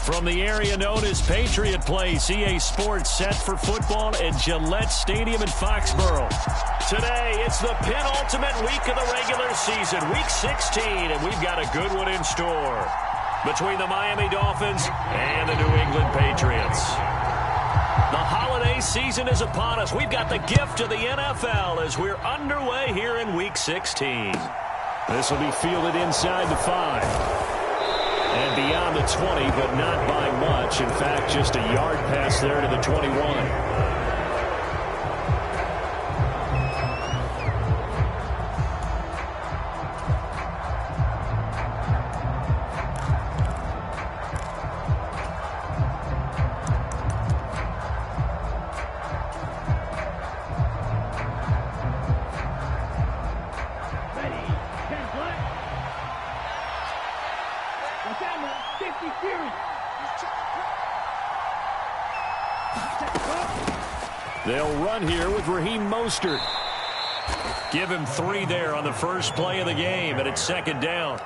From the area known as Patriot Place, EA Sports set for football at Gillette Stadium in Foxborough. Today, it's the penultimate week of the regular season, Week 16, and we've got a good one in store between the Miami Dolphins and the New England Patriots. The holiday season is upon us. We've got the gift of the NFL as we're underway here in Week 16. This will be fielded inside the 5. And beyond the 20, but not by much. In fact, just a yard pass there to the 21. They'll run here with Raheem Mostert. Give him 3 there on the first play of the game, and it's second down.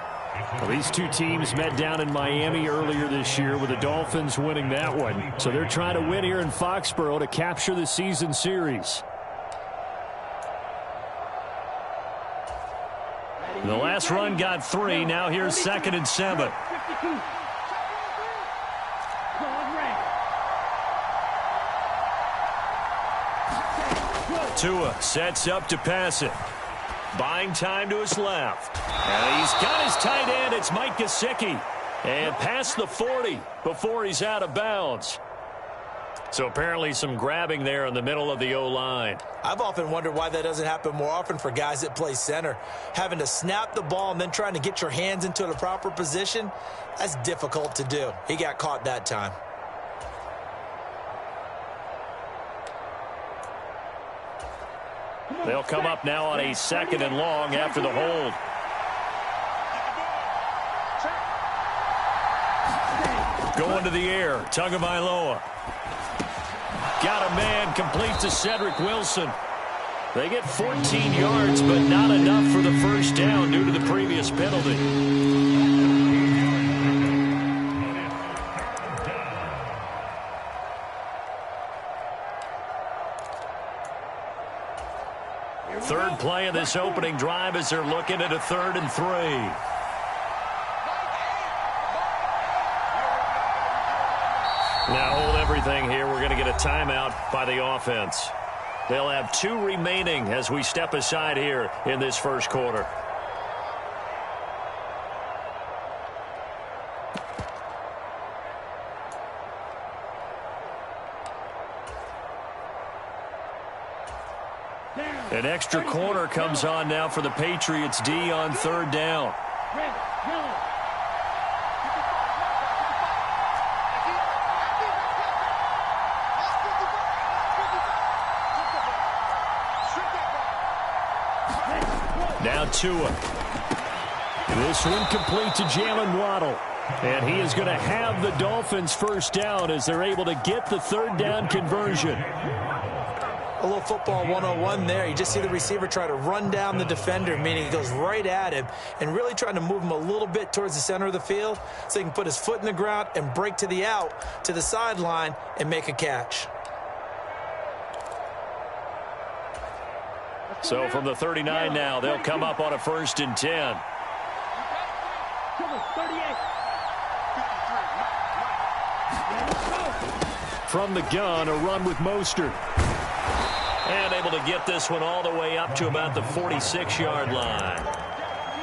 Well, these two teams met down in Miami earlier this year with the Dolphins winning that one. So they're trying to win here in Foxborough to capture the season series. The last run got 3. Now here's 2nd and 7. Tua sets up to pass it. Buying time to his left. And he's got his tight end. It's Mike Gesicki. And past the 40 before he's out of bounds. So apparently some grabbing there in the middle of the O-line. I've often wondered why that doesn't happen more often for guys that play center. Having to snap the ball and then trying to get your hands into the proper position, that's difficult to do. He got caught that time. They'll come up now on a 2nd and long after the hold. Going to the air, Tagovailoa. Got a man, complete to Cedric Wilson. They get 14 yards, but not enough for the first down due to the previous penalty. Third play of this opening drive as they're looking at a 3rd and 3. Now hold everything here. We're going to get a timeout by the offense. They'll have 2 remaining as we step aside here in this first quarter. An extra corner comes on now for the Patriots D on 3rd down. Now Tua. This one complete to Jalen Waddle. And he is going to have the Dolphins first down as they're able to get the 3rd down conversion. A little football 101 there. You just see the receiver try to run down the defender, meaning he goes right at him and really trying to move him a little bit towards the center of the field so he can put his foot in the ground and break to the out, to the sideline, and make a catch. So from the 39 now, they'll come up on a 1st and 10. From the gun, a run with Mostert. And able to get this one all the way up to about the 46-yard line.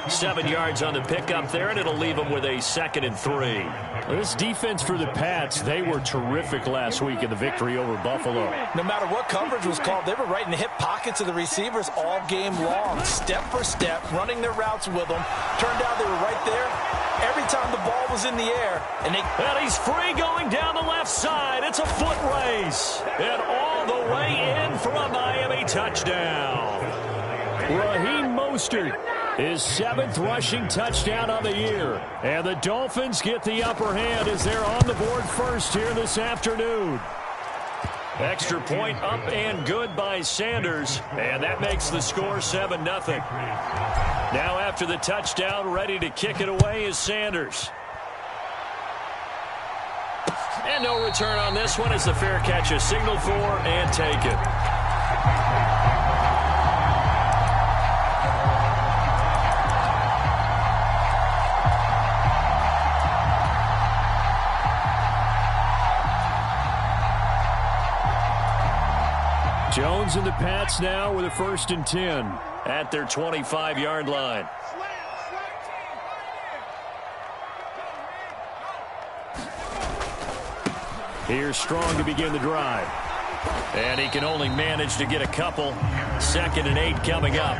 7 yards on the pickup there, and it'll leave them with a 2nd and 3. This defense for the Pats, they were terrific last week in the victory over Buffalo. No matter what coverage was called, they were right in the hip pockets of the receivers all game long, step for step, running their routes with them. Turned out they were right there every time the ball was in the air. And he's free going down the left side. It's a foot race. And all the way in for a Miami touchdown. Raheem Mostert, his 7th rushing touchdown on the year. And the Dolphins get the upper hand as they're on the board first here this afternoon. Extra point up and good by Sanders. And that makes the score 7-0. Now after the touchdown, ready to kick it away is Sanders. And no return on this one as the fair catch is signaled for and taken. Jones and the Pats now with a 1st and 10 at their 25-yard line. Here's Strong to begin the drive. And he can only manage to get a couple. 2nd and 8 coming up.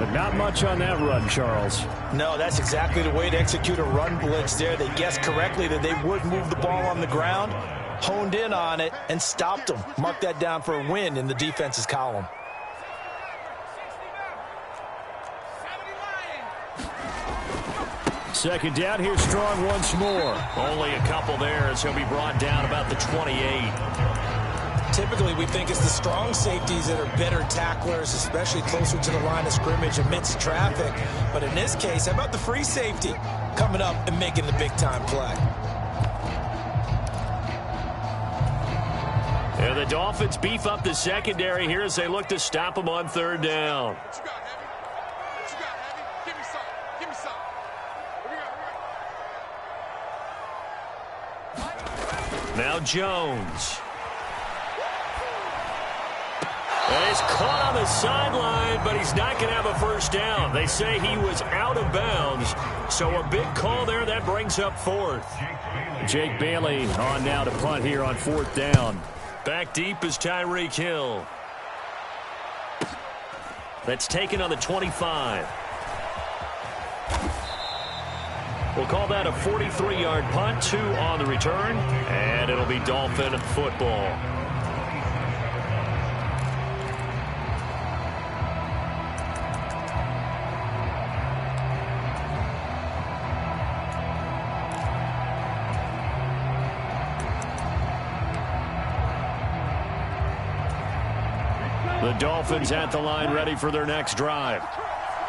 But not much on that run, Charles. No, that's exactly the way to execute a run blitz there. They guessed correctly that they would move the ball on the ground, honed in on it, and stopped them. Mark that down for a win in the defense's column. Second down, here's Strong once more. Only a couple there as he'll be brought down about the 28. Typically, we think it's the strong safeties that are better tacklers, especially closer to the line of scrimmage amidst traffic. But in this case, how about the free safety coming up and making the big-time play? And the Dolphins beef up the secondary here as they look to stop them on 3rd down. Now Jones. And he's caught on the sideline, but he's not going to have a 1st down. They say he was out of bounds, so a big call there. That brings up 4th. Jake Bailey on now to punt here on 4th down. Back deep is Tyreek Hill. That's taken on the 25. We'll call that a 43-yard punt, 2 on the return, and it'll be Dolphin football. The Dolphins at the line ready for their next drive.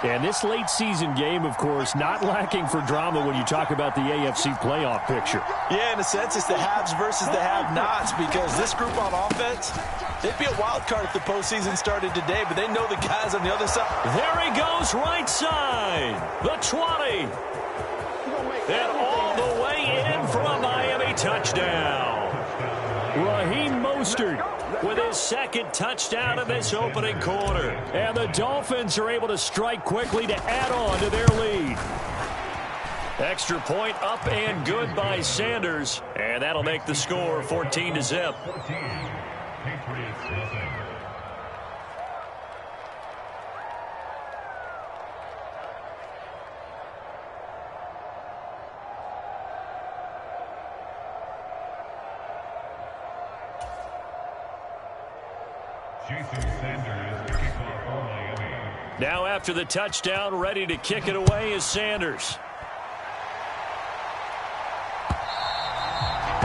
And this late season game, of course, not lacking for drama when you talk about the AFC playoff picture. Yeah, in a sense, it's the haves versus the have-nots because this group on offense, they'd be a wild card if the postseason started today, but they know the guys on the other side. There he goes, right side, the 20. And all the way in for a Miami touchdown. Raheem Mostert with his 2nd touchdown of this opening quarter. And the Dolphins are able to strike quickly to add on to their lead. Extra point up and good by Sanders. And that'll make the score 14-0. Now after the touchdown, ready to kick it away is Sanders.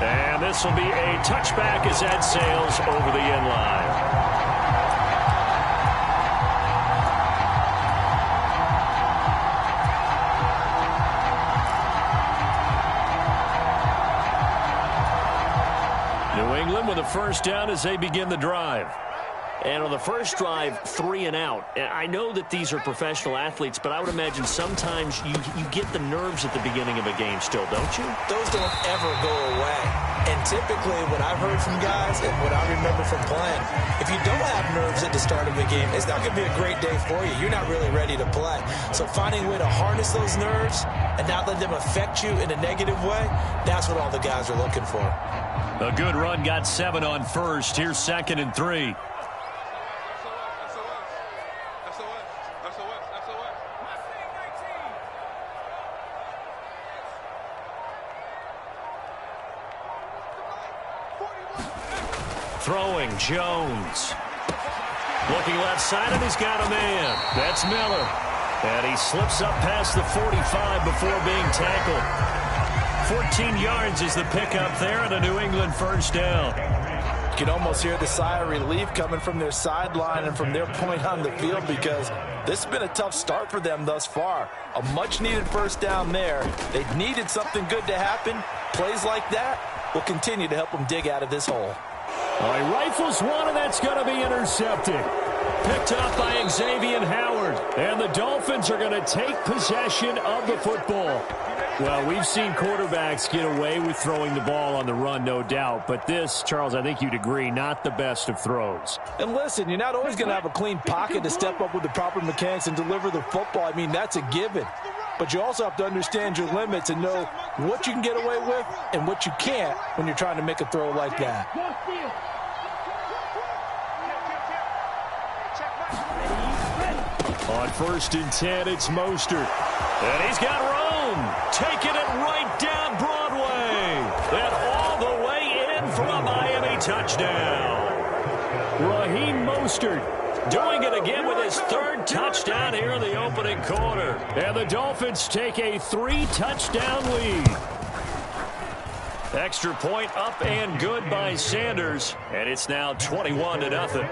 And this will be a touchback as that sails over the end line. New England with a 1st down as they begin the drive. And on the first drive, 3 and out. I know that these are professional athletes, but I would imagine sometimes you get the nerves at the beginning of a game still, don't you? Those don't ever go away. And typically what I've heard from guys and what I remember from playing, if you don't have nerves at the start of a game, it's not going to be a great day for you. You're not really ready to play. So finding a way to harness those nerves and not let them affect you in a negative way, that's what all the guys are looking for. A good run got 7 on 1st. Here's 2nd and 3. Throwing, Jones. Looking left side, and he's got a man. That's Miller. And he slips up past the 45 before being tackled. 14 yards is the pickup there, and a New England 1st down. You can almost hear the sigh of relief coming from their sideline and from their point on the field because this has been a tough start for them thus far. A much-needed 1st down there. They needed something good to happen. Plays like that will continue to help them dig out of this hole. All right, rifles one, and that's going to be intercepted. Picked up by Xavier Howard. And the Dolphins are going to take possession of the football. Well, we've seen quarterbacks get away with throwing the ball on the run, no doubt. But this, Charles, I think you'd agree, not the best of throws. And listen, you're not always going to have a clean pocket to step up with the proper mechanics and deliver the football. I mean, that's a given. But you also have to understand your limits and know what you can get away with and what you can't when you're trying to make a throw like that. On 1st and 10, it's Mostert. And he's got room. Taking it right down Broadway. And all the way in for a Miami touchdown. Raheem Mostert doing it again with his 3rd touchdown here in the opening quarter. And the Dolphins take a 3-touchdown lead. Extra point up and good by Sanders. And it's now 21-0.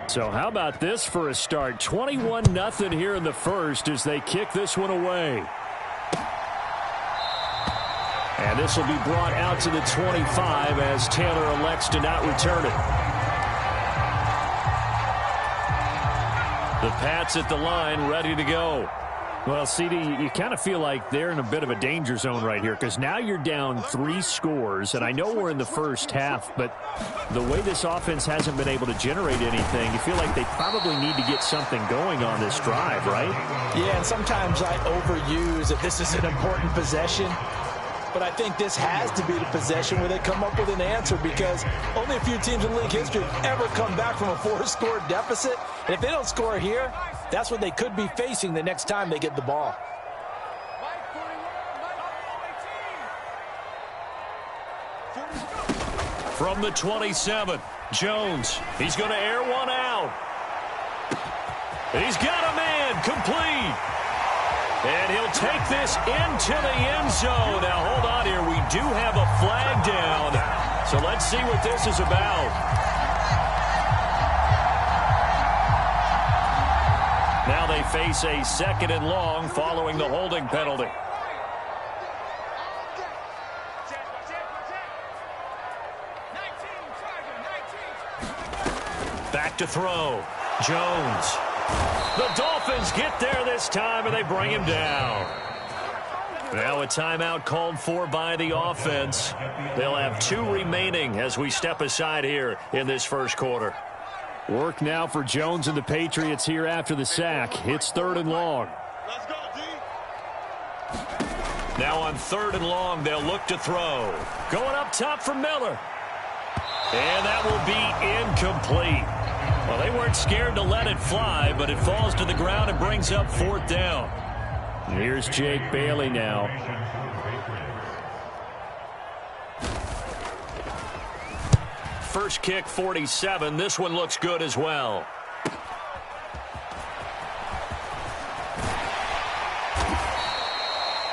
So how about this for a start? 21-0 here in the first as they kick this one away. And this will be brought out to the 25 as Taylor elects to not return it. The Pats at the line, ready to go. Well, CD, you kind of feel like they're in a bit of a danger zone right here because now you're down 3 scores, and I know we're in the first half, but the way this offense hasn't been able to generate anything, you feel like they probably need to get something going on this drive, right? Yeah, and sometimes I overuse that this is an important possession, but I think this has to be the possession where they come up with an answer because only a few teams in league history have ever come back from a 4-score deficit, and if they don't score here, that's what they could be facing the next time they get the ball. From the 27, Jones. He's going to air one out. He's got a man complete. And he'll take this into the end zone. Now, hold on here. We do have a flag down. So let's see what this is about. Now they face a 2nd and long following the holding penalty. Back to throw. Jones. The Dolphins get there this time, and they bring him down. Now a timeout called for by the offense. They'll have 2 remaining as we step aside here in this first quarter. Work now for Jones and the Patriots here after the sack. It's 3rd and long. Let's go, D. Now on 3rd and long, they'll look to throw. Going up top for Miller. And that will be incomplete. Well, they weren't scared to let it fly, but it falls to the ground and brings up 4th down. Here's Jake Bailey now. First kick, 47. This one looks good as well.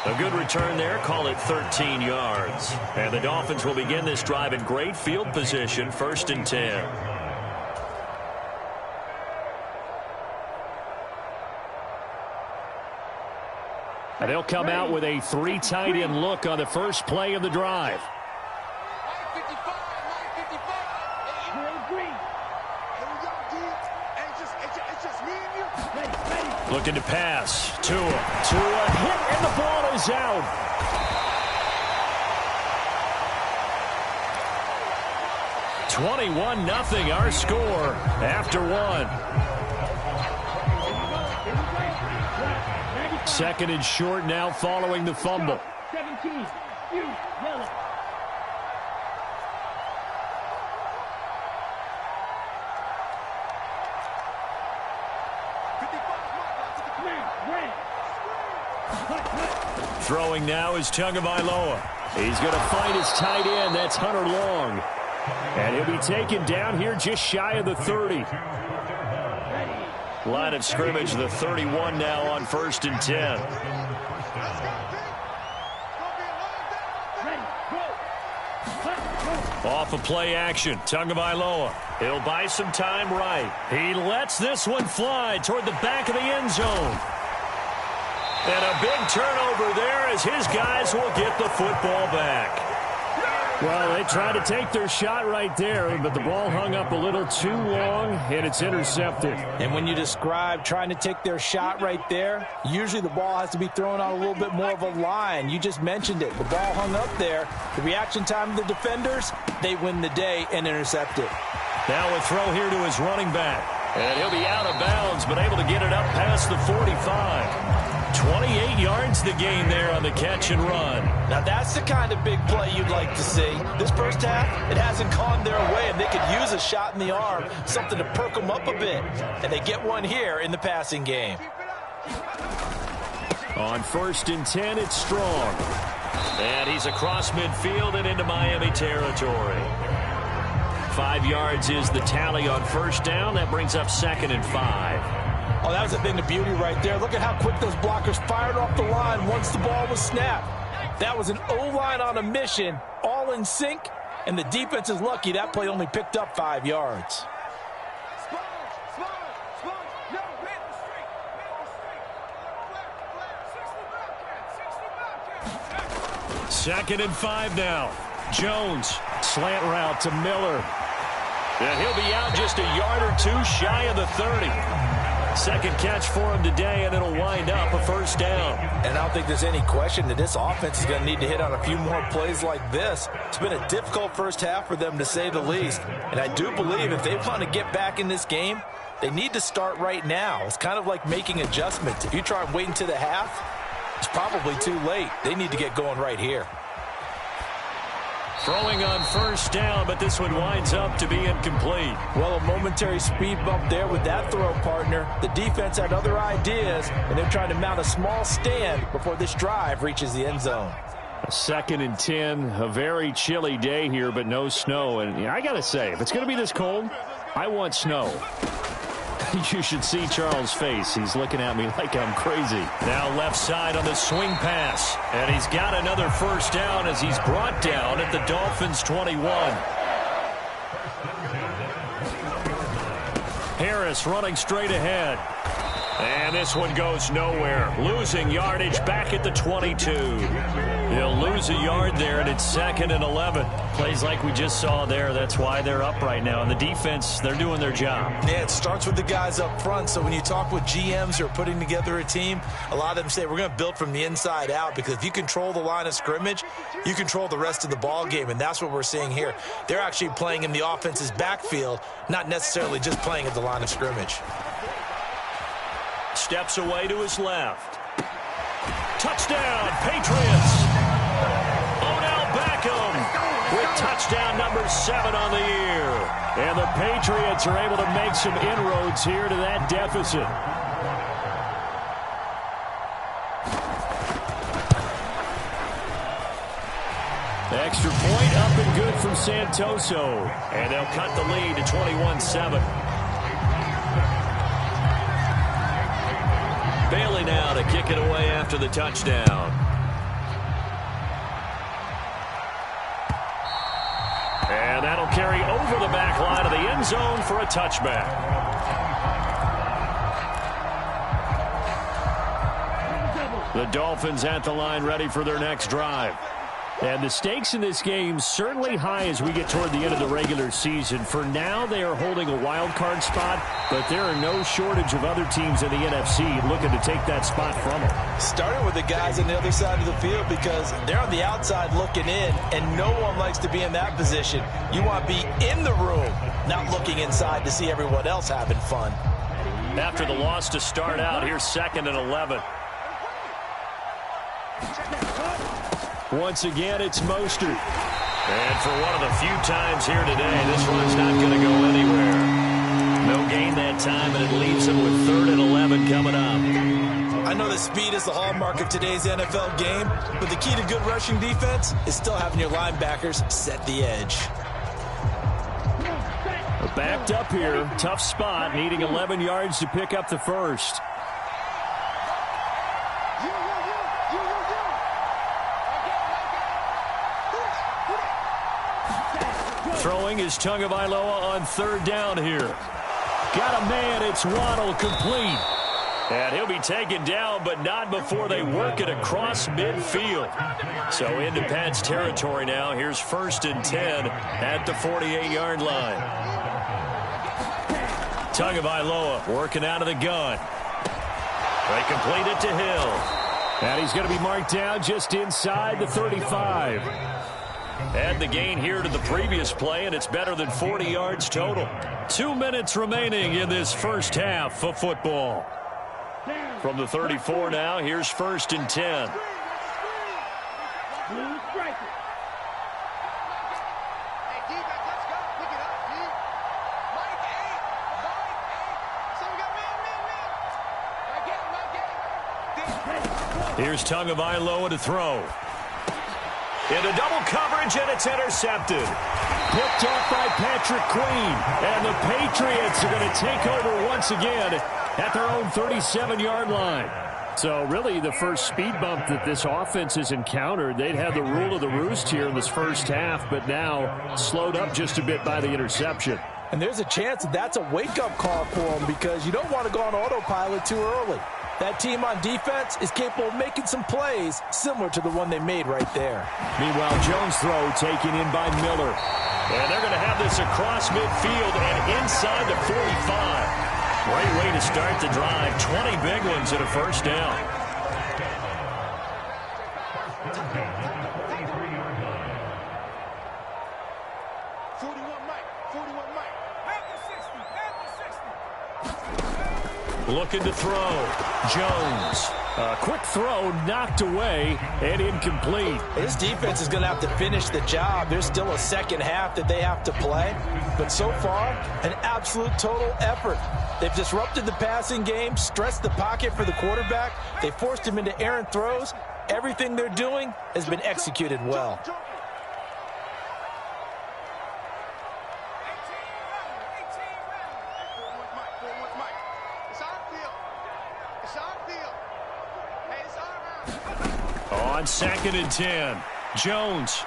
A good return there. Call it 13 yards. And the Dolphins will begin this drive in great field position. 1st and 10. And they'll come out with a 3 tight end look on the first play of the drive. Looking to pass. Tua hit, and the ball is out. (21-0) our score after 1. 2nd and short now following the fumble. 17. Yellow. Throwing now is Tagovailoa. He's going to find his tight end. That's Hunter Long. And he'll be taken down here just shy of the 30. Line of scrimmage, the 31 now on 1st and 10. Off of play action, Tagovailoa. He'll buy some time right. He lets this one fly toward the back of the end zone. And a big turnover there as his guys will get the football back. Well, they tried to take their shot right there, but the ball hung up a little too long, and it's intercepted. And when you describe trying to take their shot right there, usually the ball has to be thrown on a little bit more of a line. You just mentioned it. The ball hung up there. The reaction time of the defenders, they win the day and intercept it. Now a throw here to his running back. And he'll be out of bounds, but able to get it up past the 45. 28 yards the gain there on the catch and run. Now that's the kind of big play you'd like to see. This first half, it hasn't gone their way, and they could use a shot in the arm, something to perk them up a bit. And they get one here in the passing game. On 1st and 10, it's Strong. And he's across midfield and into Miami territory. 5 yards is the tally on 1st down. That brings up 2nd and 5. Oh, that was a thing of beauty right there. Look at how quick those blockers fired off the line once the ball was snapped. That was an O-line on a mission, all in sync, and the defense is lucky that play only picked up 5 yards. 2nd and 5 now. Jones, slant route to Miller. And he'll be out just a yard or two shy of the 30. Second catch for him today, and it'll wind up a 1st down. And I don't think there's any question that this offense is going to need to hit on a few more plays like this. It's been a difficult first half for them, to say the least. And I do believe if they want to get back in this game, they need to start right now. It's kind of like making adjustments. If you try and wait until the half, it's probably too late. They need to get going right here. Throwing on 1st down, but this one winds up to be incomplete. Well, a momentary speed bump there with that throw, partner. The defense had other ideas, and they're trying to mount a small stand before this drive reaches the end zone. 2nd and 10, a very chilly day here, but no snow. And I got to say, if it's going to be this cold, I want snow. You should see Charles' face. He's looking at me like I'm crazy. Now left side on the swing pass. And he's got another 1st down as he's brought down at the Dolphins' 21. Harris running straight ahead. And this one goes nowhere. Losing yardage back at the 22. He'll lose a yard there, and it's 2nd and 11. Plays like we just saw there. That's why they're up right now. And the defense, they're doing their job. Yeah, it starts with the guys up front. So when you talk with GMs who are putting together a team, a lot of them say we're going to build from the inside out, because if you control the line of scrimmage, you control the rest of the ball game, and that's what we're seeing here. They're actually playing in the offense's backfield, not necessarily just playing at the line of scrimmage. Steps away to his left. Touchdown, Patriots. Odell Beckham with touchdown number 7 on the year. And the Patriots are able to make some inroads here to that deficit. Extra point up and good from Santoso. And they'll cut the lead to 21-7. Bailey now to kick it away after the touchdown. And that'll carry over the back line of the end zone for a touchback. The Dolphins at the line, ready for their next drive. And the stakes in this game certainly high as we get toward the end of the regular season. For now, they are holding a wild card spot, but there are no shortage of other teams in the NFC looking to take that spot from them. Starting with the guys on the other side of the field, because they're on the outside looking in, and no one likes to be in that position. You want to be in the room, not looking inside to see everyone else having fun. After the loss to start out, here's 2nd and 11. Once again, it's Mostert. And for one of the few times here today, this run's not going to go anywhere. No gain that time, and it leaves him with 3rd and 11 coming up. I know that speed is the hallmark of today's NFL game, but the key to good rushing defense is still having your linebackers set the edge. Backed up here. Tough spot. Needing 11 yards to pick up the first. Throwing is Tagovailoa on third down here. Got a man. It's Waddle, complete. And he'll be taken down, but not before they work it across midfield. So into Pat's territory now. Here's 1st and 10 at the 48-yard line. Tagovailoa working out of the gun. They complete it to Hill. And he's going to be marked down just inside the 35. Add the gain here to the previous play, and it's better than 40 yards total. 2 minutes remaining in this first half of football. From the 34 now, here's 1st and 10. Here's Tagovailoa to throw. Into double coverage, and it's intercepted. Picked off by Patrick Queen. And the Patriots are going to take over once again at their own 37-yard line. So really the first speed bump that this offense has encountered. They'd had the rule of the roost here in this first half, but now slowed up just a bit by the interception. And there's a chance that that's a wake-up call for them, because you don't want to go on autopilot too early. That team on defense is capable of making some plays similar to the one they made right there. Meanwhile, Jones' throw taken in by Miller. And they're going to have this across midfield and inside the 45. Great way to start the drive. 20 big ones at a first down. Looking to throw. Jones. A quick throw knocked away and incomplete. This defense is going to have to finish the job. There's still a second half that they have to play. But so far, an absolute total effort. They've disrupted the passing game, stressed the pocket for the quarterback. They forced him into errant throws. Everything they're doing has been executed well. On 2nd and 10, Jones.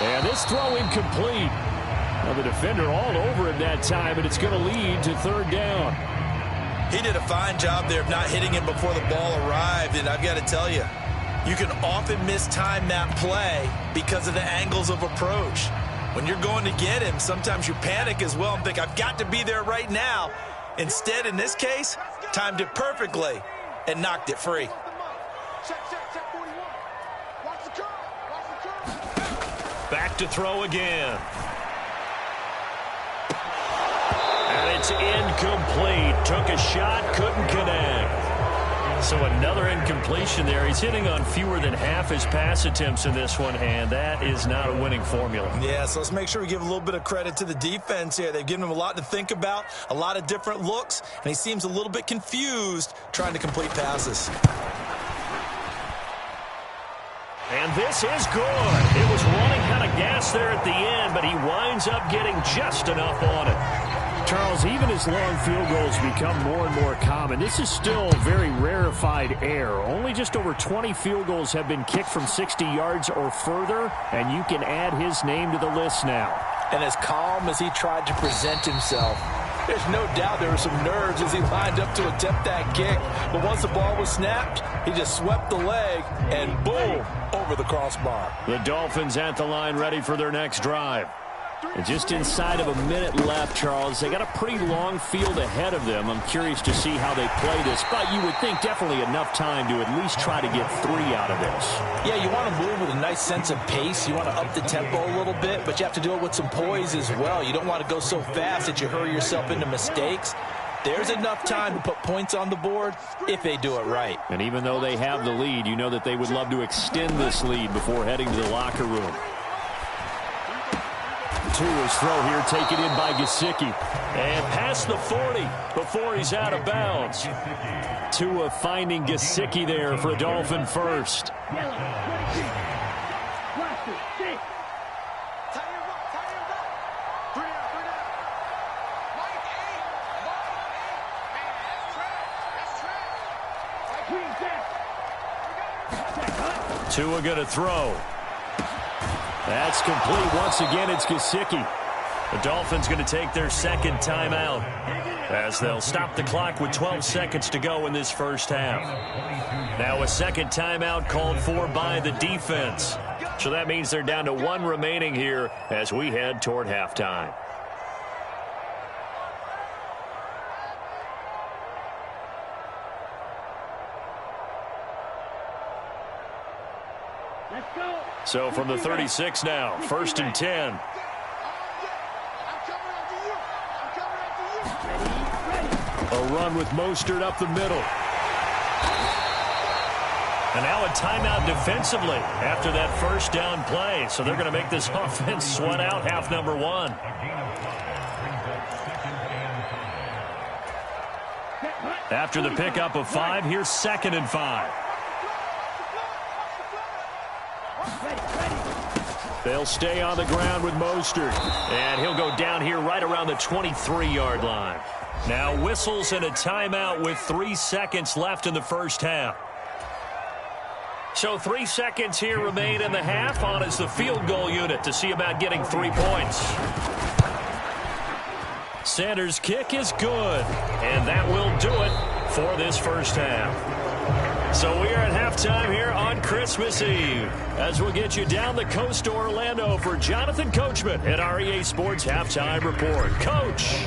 And this throw incomplete. Now the defender all over him that time, and it's going to lead to 3rd down. He did a fine job there of not hitting him before the ball arrived, and I've got to tell you, you can often mistime that play because of the angles of approach. When you're going to get him, sometimes you panic as well and think, I've got to be there right now. Instead, in this case, timed it perfectly and knocked it free. Back to throw again. And it's incomplete. Took a shot, couldn't connect. So another incompletion there. He's hitting on fewer than half his pass attempts in this one, and that is not a winning formula. Yeah, so let's make sure we give a little bit of credit to the defense here. They've given him a lot to think about, a lot of different looks, and he seems a little bit confused trying to complete passes. And this is good. It was running out of gas there at the end, but he winds up getting just enough on it. Charles, even as long field goals become more and more common, this is still very rarefied air. Only just over 20 field goals have been kicked from 60 yards or further, and you can add his name to the list now. And as calm as he tried to present himself, there's no doubt there were some nerves as he lined up to attempt that kick. But once the ball was snapped, he just swept the leg and boom, over the crossbar. The Dolphins at the line ready for their next drive. And just inside of a minute left, Charles. They got a pretty long field ahead of them. I'm curious to see how they play this, but you would think definitely enough time to at least try to get 3 out of this. Yeah, you want to move with a nice sense of pace. You want to up the tempo a little bit, but you have to do it with some poise as well. You don't want to go so fast that you hurry yourself into mistakes. There's enough time to put points on the board if they do it right. And even though they have the lead, you know that they would love to extend this lead before heading to the locker room. Tua's throw here taken in by Gesicki. And past the 40 before he's out of bounds. Tua finding Gesicki there for a Dolphin first. Tua going to throw. That's complete. Once again, it's Gesicki. The Dolphins going to take their second timeout as they'll stop the clock with 12 seconds to go in this first half. Now a second timeout called for by the defense. So that means they're down to one remaining here as we head toward halftime. So from the 36 now, 1st and 10. A run with Mostert up the middle. And now a timeout defensively after that first down play. So they're going to make this offense sweat out half number one. After the pickup of 5, here's 2nd and 5. They'll stay on the ground with Mostert. And he'll go down here right around the 23-yard line. Now whistles and a timeout with 3 seconds left in the first half. So 3 seconds here remain in the half. On is the field goal unit to see about getting 3 points. Sanders' kick is good. And that will do it for this first half. So we are at halftime here on Christmas Eve as we'll get you down the coast to Orlando for Jonathan Coachman at our EA Sports Halftime Report. Coach,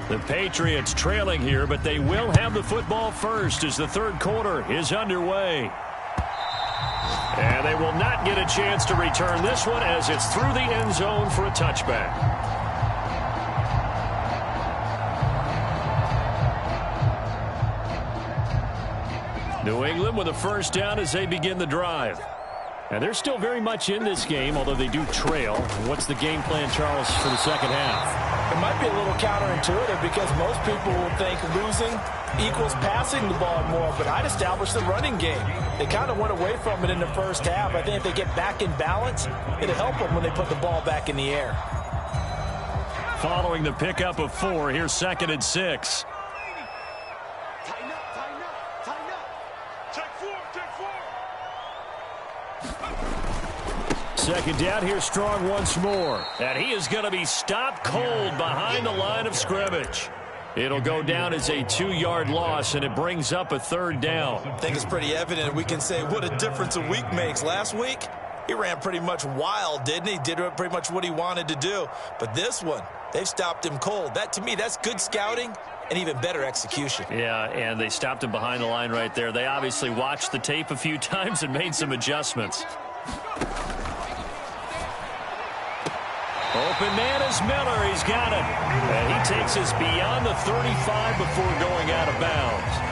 the Patriots trailing here, but they will have the football first as the third quarter is underway. And they will not get a chance to return this one as it's through the end zone for a touchback. New England with a first down as they begin the drive. And they're still very much in this game, although they do trail. What's the game plan, Charles, for the second half? It might be a little counterintuitive because most people will think losing equals passing the ball more, but I'd establish the running game. They kind of went away from it in the first half. I think if they get back in balance, it'll help them when they put the ball back in the air. Following the pickup of 4, here's 2nd and 6. Second down here, Strong once more. And he is going to be stopped cold behind the line of scrimmage. It'll go down as a 2-yard loss, and it brings up a 3rd down. I think it's pretty evident. We can say what a difference a week makes. Last week, he ran pretty much wild, didn't he? Did pretty much what he wanted to do. But this one, they've stopped him cold. That, to me, that's good scouting and even better execution. Yeah, and they stopped him behind the line right there. They obviously watched the tape a few times and made some adjustments. Open man is Miller. He's got it. And he takes us beyond the 35 before going out of bounds.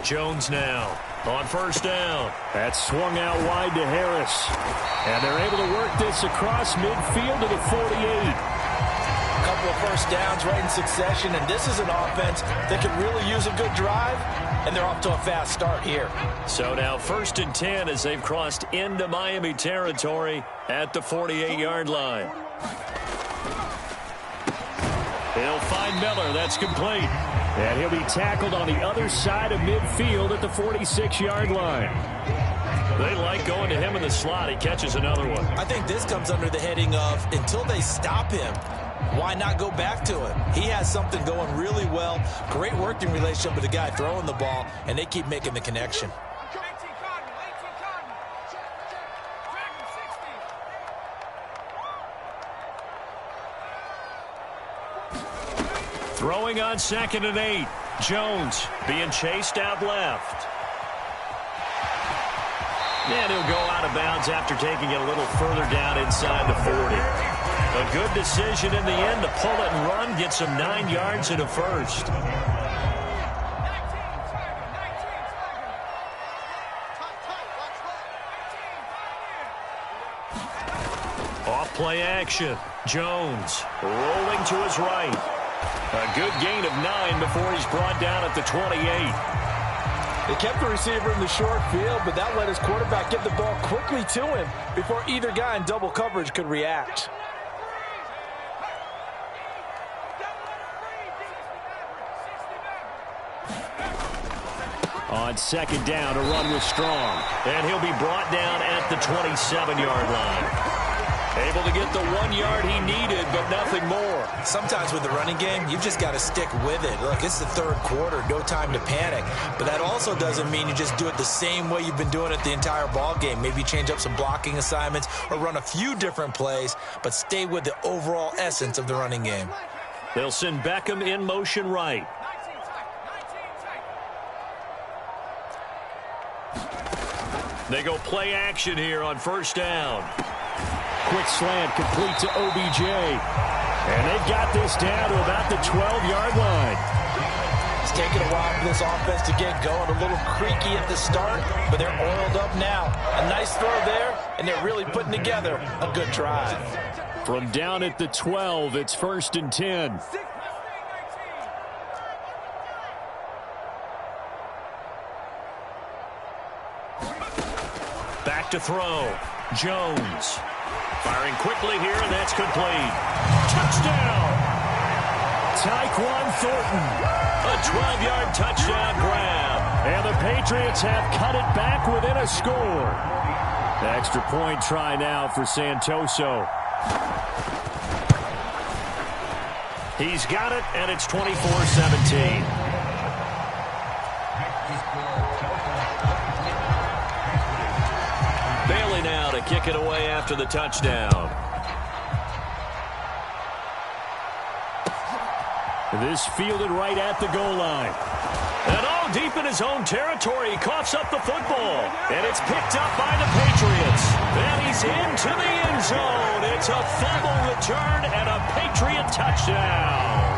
Jones now on first down. That's swung out wide to Harris. And they're able to work this across midfield to the 48. A couple of first downs right in succession, and this is an offense that can really use a good drive, and they're off to a fast start here. So now 1st and 10 as they've crossed into Miami territory at the 48-yard line. They'll find Miller. That's complete. And he'll be tackled on the other side of midfield at the 46-yard line. They like going to him in the slot. He catches another one. I think this comes under the heading of until they stop him, why not go back to him? He has something going really well. Great working relationship with the guy throwing the ball, and they keep making the connection. Throwing on 2nd and 8. Jones being chased out left. And he'll go out of bounds after taking it a little further down inside the 40. A good decision in the end to pull it and run, get some 9 yards and a first. Off play action. Jones rolling to his right. A good gain of 9 before he's brought down at the 28. They kept the receiver in the short field, but that let his quarterback get the ball quickly to him before either guy in double coverage could react. On second down, a run with Strong. And he'll be brought down at the 27-yard line. Able to get the 1 yard he needed, but nothing more. Sometimes with the running game, you've just got to stick with it. Look, it's the third quarter, no time to panic. But that also doesn't mean you just do it the same way you've been doing it the entire ball game. Maybe change up some blocking assignments or run a few different plays, but stay with the overall essence of the running game. They'll send Beckham in motion right. They go play action here on first down. Quick slant complete to OBJ. And they've got this down to about the 12-yard line. It's taken a while for this offense to get going. A little creaky at the start, but they're oiled up now. A nice throw there, and they're really putting together a good drive. From down at the 12, it's 1st and 10. Back to throw. Jones. Firing quickly here, and that's complete. Touchdown! Tyquan Thornton. A 12-yard touchdown grab. And the Patriots have cut it back within a score. The extra point try now for Santoso. He's got it, and it's 24-17. Bailey now to kick it away after the touchdown. This fielded right at the goal line. And all deep in his own territory, he coughs up the football. And it's picked up by the Patriots. And he's into the end zone. It's a fumble return and a Patriot touchdown.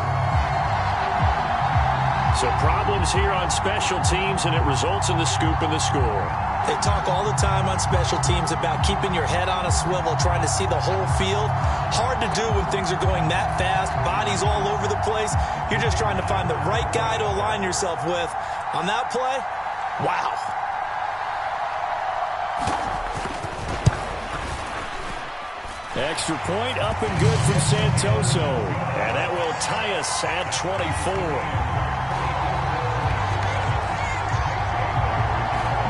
So problems here on special teams, and it results in the scoop and the score. They talk all the time on special teams about keeping your head on a swivel, trying to see the whole field. Hard to do when things are going that fast, bodies all over the place. You're just trying to find the right guy to align yourself with. On that play, wow. Extra point up and good from Santoso. And that will tie us at 24.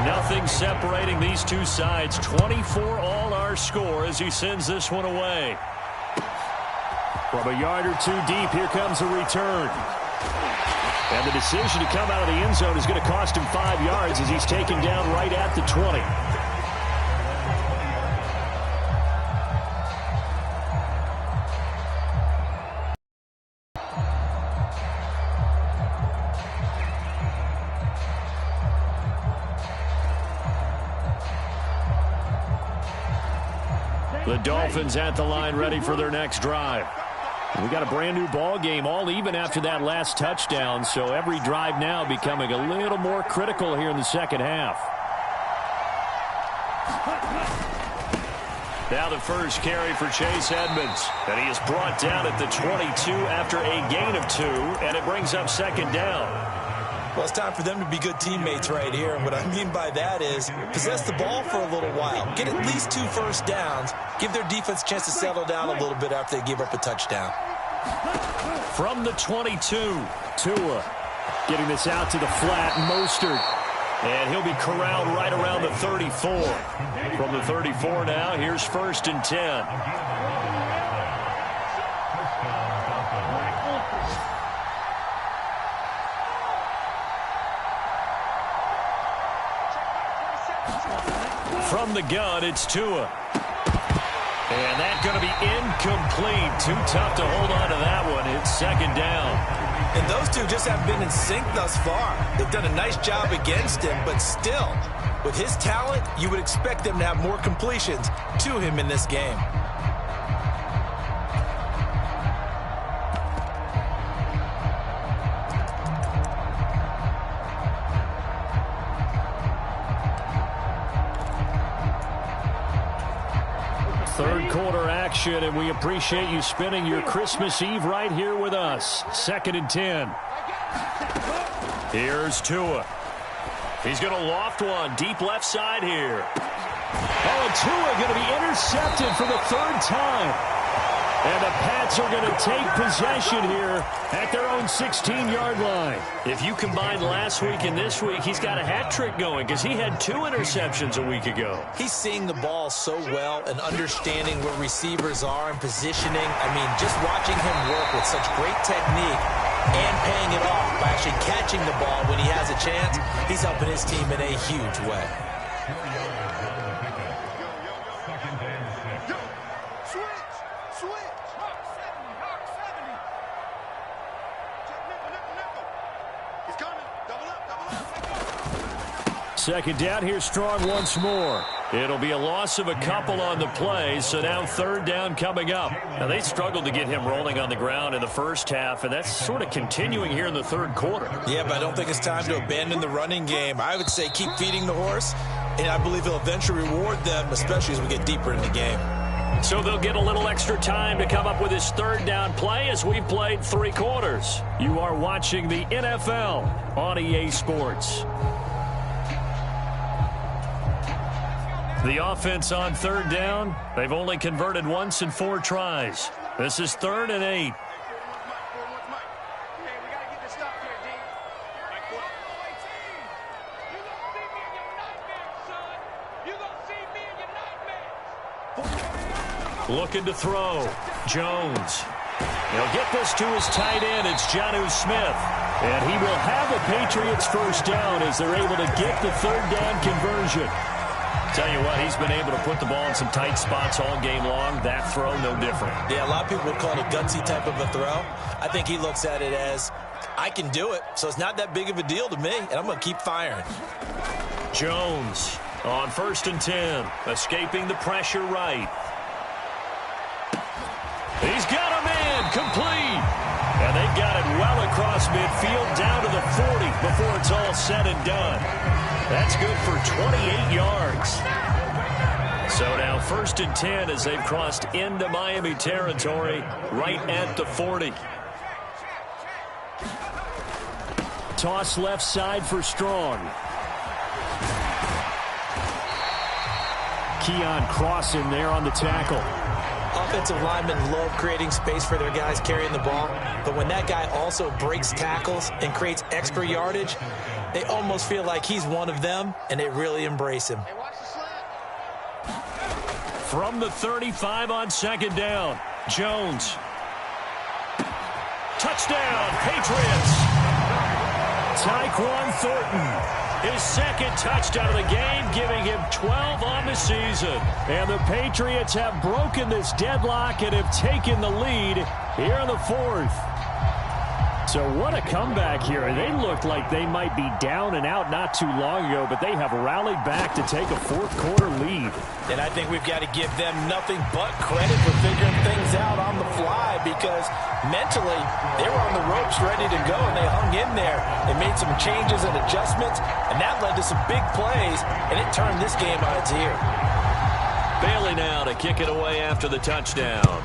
Nothing separating these two sides. 24 all our score as he sends this one away. From a yard or two deep, here comes a return. And the decision to come out of the end zone is going to cost him 5 yards as he's taken down right at the 20. The Dolphins at the line ready for their next drive. We got a brand new ball game, all even after that last touchdown, so every drive now becoming a little more critical here in the second half. Now the first carry for Chase Edmonds, and he is brought down at the 22 after a gain of 2, and it brings up second down. Well, it's time for them to be good teammates right here. And what I mean by that is possess the ball for a little while. Get at least 2 first downs. Give their defense a chance to settle down a little bit after they give up a touchdown. From the 22, Tua getting this out to the flat. Mostert. And he'll be corralled right around the 34. From the 34 now, here's 1st and 10. From the gun, it's Tua. And that's going to be incomplete. Too tough to hold on to that one. It's second down. And those two just haven't been in sync thus far. They've done a nice job against him, but still, with his talent, you would expect them to have more completions to him in this game. information, and we appreciate you spending your Christmas Eve right here with us. 2nd and 10. Here's Tua. He's going to loft one deep left side here. Oh, and Tua going to be intercepted for the 3rd time. And the Pats are going to take possession here at their own 16-yard line. If you combine last week and this week, he's got a hat trick going because he had 2 interceptions a week ago. He's seeing the ball so well and understanding where receivers are and positioning. I mean, just watching him work with such great technique and paying it off by actually catching the ball when he has a chance, he's helping his team in a huge way. Second down, here's Strong once more. It'll be a loss of a couple on the play, so now 3rd down coming up. Now, they struggled to get him rolling on the ground in the first half, and that's sort of continuing here in the 3rd quarter. Yeah, but I don't think it's time to abandon the running game. I would say keep feeding the horse, and I believe he'll eventually reward them, especially as we get deeper in the game. So they'll get a little extra time to come up with his 3rd down play as we've played 3 quarters. You are watching the NFL on EA Sports. The offense on 3rd down, they've only converted once in 4 tries. This is 3rd and 8. Looking to throw. Jones. He'll get this to his tight end. It's Jonnu Smith. And he will have the Patriots 1st down as they're able to get the 3rd down conversion. Tell you what, he's been able to put the ball in some tight spots all game long. That throw, no different. Yeah, a lot of people would call it a gutsy type of a throw. I think he looks at it as, I can do it, so it's not that big of a deal to me, and I'm going to keep firing. Jones on 1st and 10, escaping the pressure right. He's got a man, complete. And they got it well across midfield, down to the 40 before it's all said and done. That's good for 28 yards. So now 1st and 10 as they've crossed into Miami territory right at the 40. Toss left side for Strong. Keon Cross in there on the tackle. Offensive linemen love creating space for their guys carrying the ball, but when that guy also breaks tackles and creates extra yardage, they almost feel like he's one of them, and they really embrace him. From the 35 on 2nd down, Jones. Touchdown, Patriots. Tyquan Thornton. His 2nd touchdown of the game, giving him 12 on the season. And the Patriots have broken this deadlock and have taken the lead here in the 4th. So what a comeback here. They looked like they might be down and out not too long ago, but they have rallied back to take a 4th quarter lead. And I think we've got to give them nothing but credit for figuring things out on the fly, because mentally they were on the ropes ready to go, and they hung in there. They made some changes and adjustments, and that led to some big plays, and it turned this game on its ear. Bailey now to kick it away after the touchdown.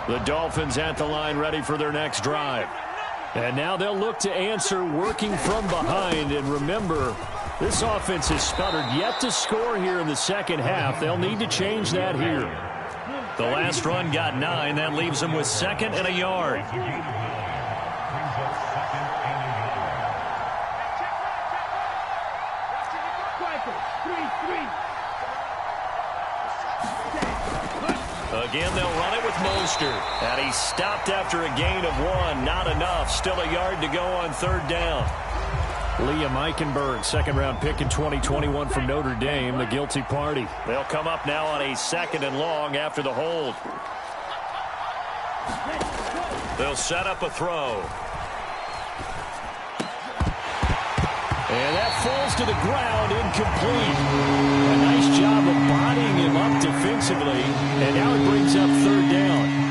The Dolphins at the line, ready for their next drive. And now they'll look to answer working from behind. And remember, this offense has stuttered yet to score here in the 2nd half. They'll need to change that here. The last run got 9. That leaves them with 2nd and a yard. Again, they'll run it with Mostert. And he stopped after a gain of 1. Not enough. Still a yard to go on 3rd down. Liam Eichenberg, 2nd-round pick in 2021 from Notre Dame, the guilty party. They'll come up now on a 2nd and long after the hold. They'll set up a throw. And that falls to the ground, incomplete. A nice job of bodying him up defensively, and now it brings up third down.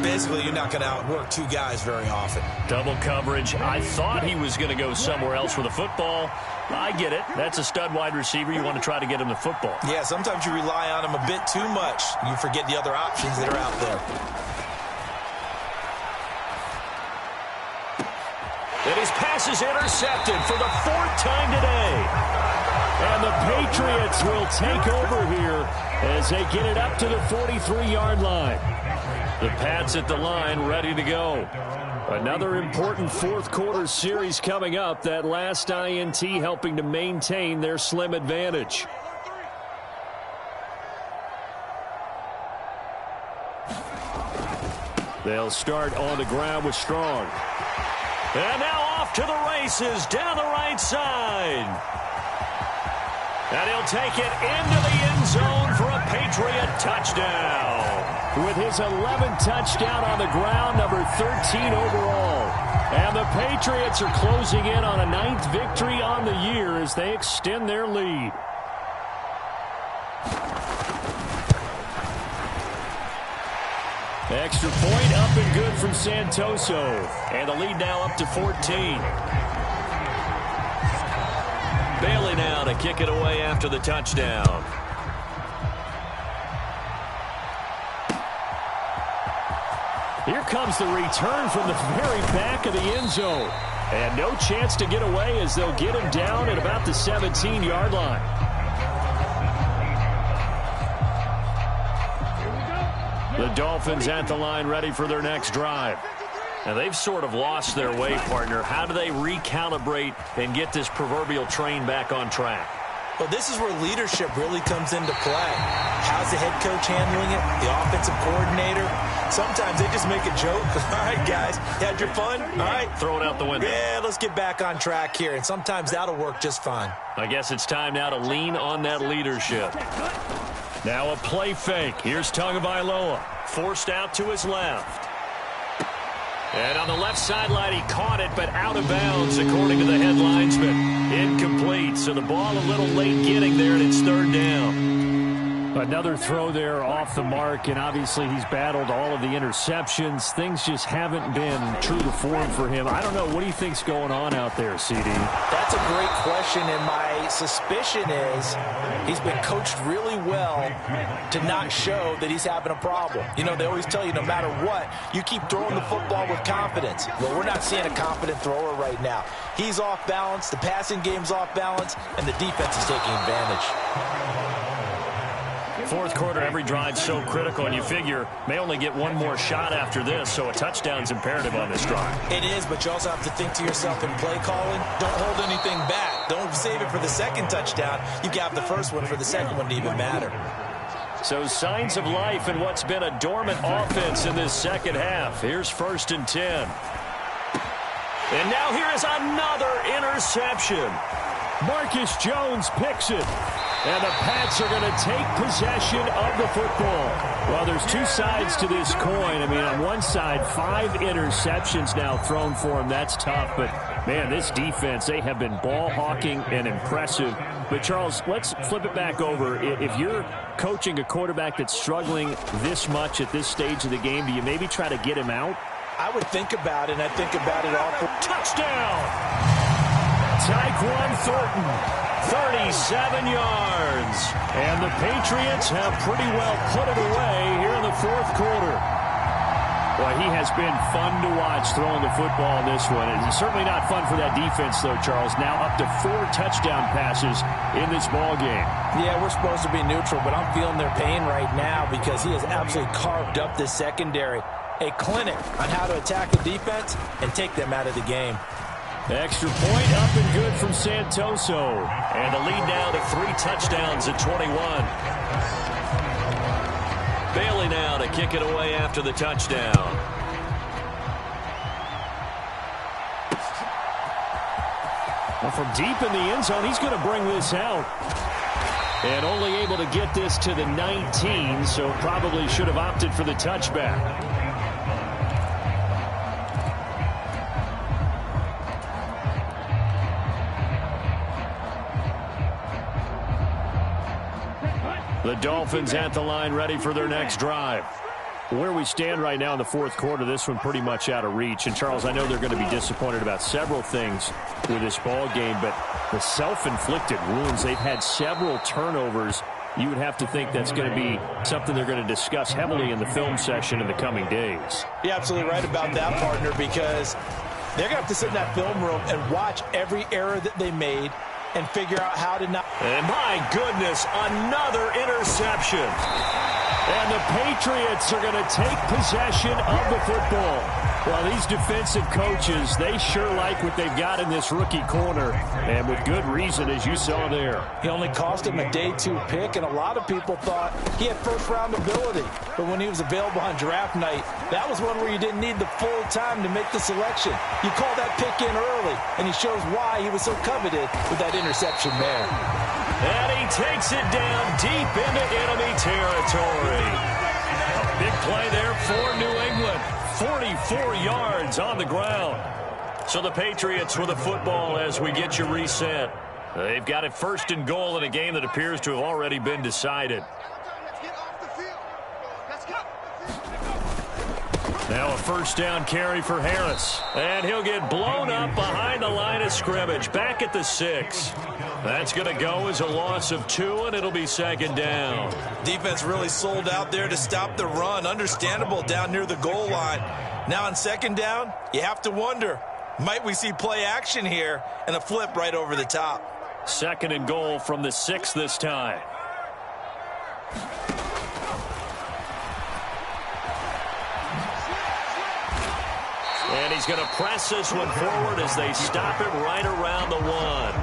Basically, you're not going to outwork two guys very often. Double coverage. I thought he was going to go somewhere else with the football. I get it. That's a stud wide receiver. You want to try to get him the football. Yeah, sometimes you rely on him a bit too much. You forget the other options that are out there. And his pass is intercepted for the fourth time today. And the Patriots will take over here as they get it up to the 43-yard line. The Pats at the line, ready to go. Another important fourth-quarter series coming up. That last INT helping to maintain their slim advantage. They'll start on the ground with Strong. And now off to the races down the right side. And he'll take it into the end zone for a Patriot touchdown. With his 11th touchdown on the ground, number 13 overall. And the Patriots are closing in on a 9th victory on the year as they extend their lead. Extra point up and good from Santoso. And the lead now up to 14. Bailey now to kick it away after the touchdown. Here comes the return from the very back of the end zone. And no chance to get away as they'll get him down at about the 17-yard line. The Dolphins at the line ready for their next drive. Now they've sort of lost their way, partner. How do they recalibrate and get this proverbial train back on track? Well, this is where leadership really comes into play. How's the head coach handling it? The offensive coordinator? Sometimes they just make a joke. All right, guys, you had your fun? All right. Throw it out the window. Yeah, let's get back on track here. And sometimes that'll work just fine. I guess it's time now to lean on that leadership. Now a play fake. Here's Tagovailoa. Forced out to his left. And on the left sideline, he caught it, but out of bounds, according to the head linesman. Incomplete, so the ball a little late getting there, and it's third down. Another throw there off the mark, and obviously he's battled all of the interceptions. Things just haven't been true to form for him. I don't know. What do you think's going on out there, CD? That's a great question, and my suspicion is he's been coached really well to not show that he's having a problem. You know, they always tell you no matter what, you keep throwing the football with confidence. Well, we're not seeing a confident thrower right now. He's off balance, the passing game's off balance, and the defense is taking advantage. Fourth quarter, every drive's so critical, and you figure may only get one more shot after this, so a touchdown's imperative on this drive. It is, but you also have to think to yourself in play calling, don't hold anything back. Don't save it for the second touchdown. You got the first one for the second one to even matter. So signs of life in what's been a dormant offense in this second half. Here's 1st and 10. And now here is another interception. Marcus Jones picks it. And the Pats are going to take possession of the football. Well, there's two sides to this coin. I mean, on one side, 5 interceptions now thrown for him. That's tough. But, man, this defense, they have been ball hawking and impressive. But, Charles, let's flip it back over. If you're coaching a quarterback that's struggling this much at this stage of the game, do you maybe try to get him out? I would think about it, and I think about it all. Touchdown! Tyquan Thornton. 37 yards. And the Patriots have pretty well put it away here in the fourth quarter. Boy, he has been fun to watch throwing the football in this one. It's certainly not fun for that defense, though, Charles. Now up to 4 touchdown passes in this ball game. Yeah, we're supposed to be neutral, but I'm feeling their pain right now because he has absolutely carved up this secondary. A clinic on how to attack the defense and take them out of the game. Extra point up and good from Santoso. And the lead now to 3 touchdowns at 21. Bailey now to kick it away after the touchdown. Well, from deep in the end zone, he's going to bring this out. And only able to get this to the 19, so probably should have opted for the touchback. The Dolphins at the line, ready for their next drive. Where we stand right now in the fourth quarter, this one pretty much out of reach. And, Charles, I know they're going to be disappointed about several things with this ball game, but the self-inflicted wounds, they've had several turnovers. You would have to think that's going to be something they're going to discuss heavily in the film session in the coming days. You're absolutely right about that, partner, because they're going to have to sit in that film room and watch every error that they made and figure out how to not. And my goodness, another interception. And the Patriots are going to take possession of the football. Well, these defensive coaches, they sure like what they've got in this rookie corner, and with good reason, as you saw there. He only cost him a day 2 pick, and a lot of people thought he had first-round ability. But when he was available on draft night, that was one where you didn't need the full time to make the selection. You call that pick in early, and he shows why he was so coveted with that interception there. And he takes it down deep into enemy territory. A big play there for New England. 44 yards on the ground. So the Patriots with the football as we get you reset. They've got it 1st and goal in a game that appears to have already been decided. Now a 1st down carry for Harris. And he'll get blown up behind the line of scrimmage. Back at the 6. That's going to go as a loss of 2, and it'll be 2nd down. Defense really sold out there to stop the run. Understandable down near the goal line. Now on 2nd down, you have to wonder, might we see play action here and a flip right over the top? 2nd and goal from the 6 this time. And he's going to press this one forward as they stop him right around the 1.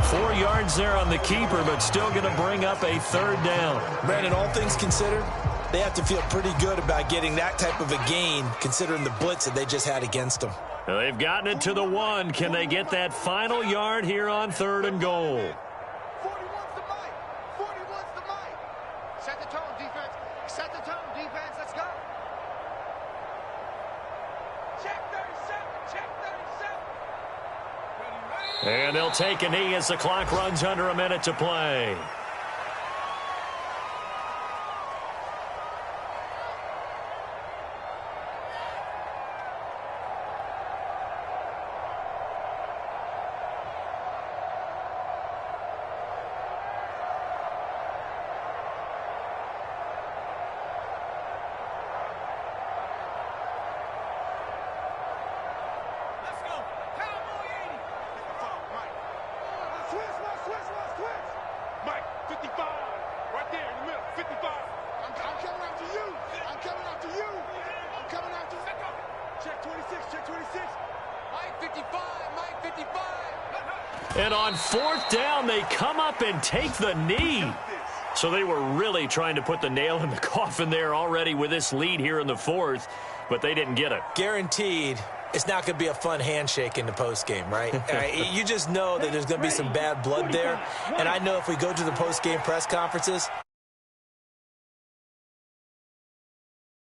4 yards there on the keeper, but still going to bring up a 3rd down. Brandon, all things considered, they have to feel pretty good about getting that type of a gain, considering the blitz that they just had against them. They've gotten it to the 1. Can they get that final yard here on 3rd and goal? 41's the mic. 41's the mic. Set the tone, defense. Set the tone, defense. Let's go. Check 37. Check 37. And they'll take a knee as the clock runs under a minute to play. And on 4th down, they come up and take the knee. So they were really trying to put the nail in the coffin there already with this lead here in the 4th, but they didn't get it. Guaranteed, it's not going to be a fun handshake in the postgame, right? You just know that there's going to be some bad blood there. And I know if we go to the postgame press conferences,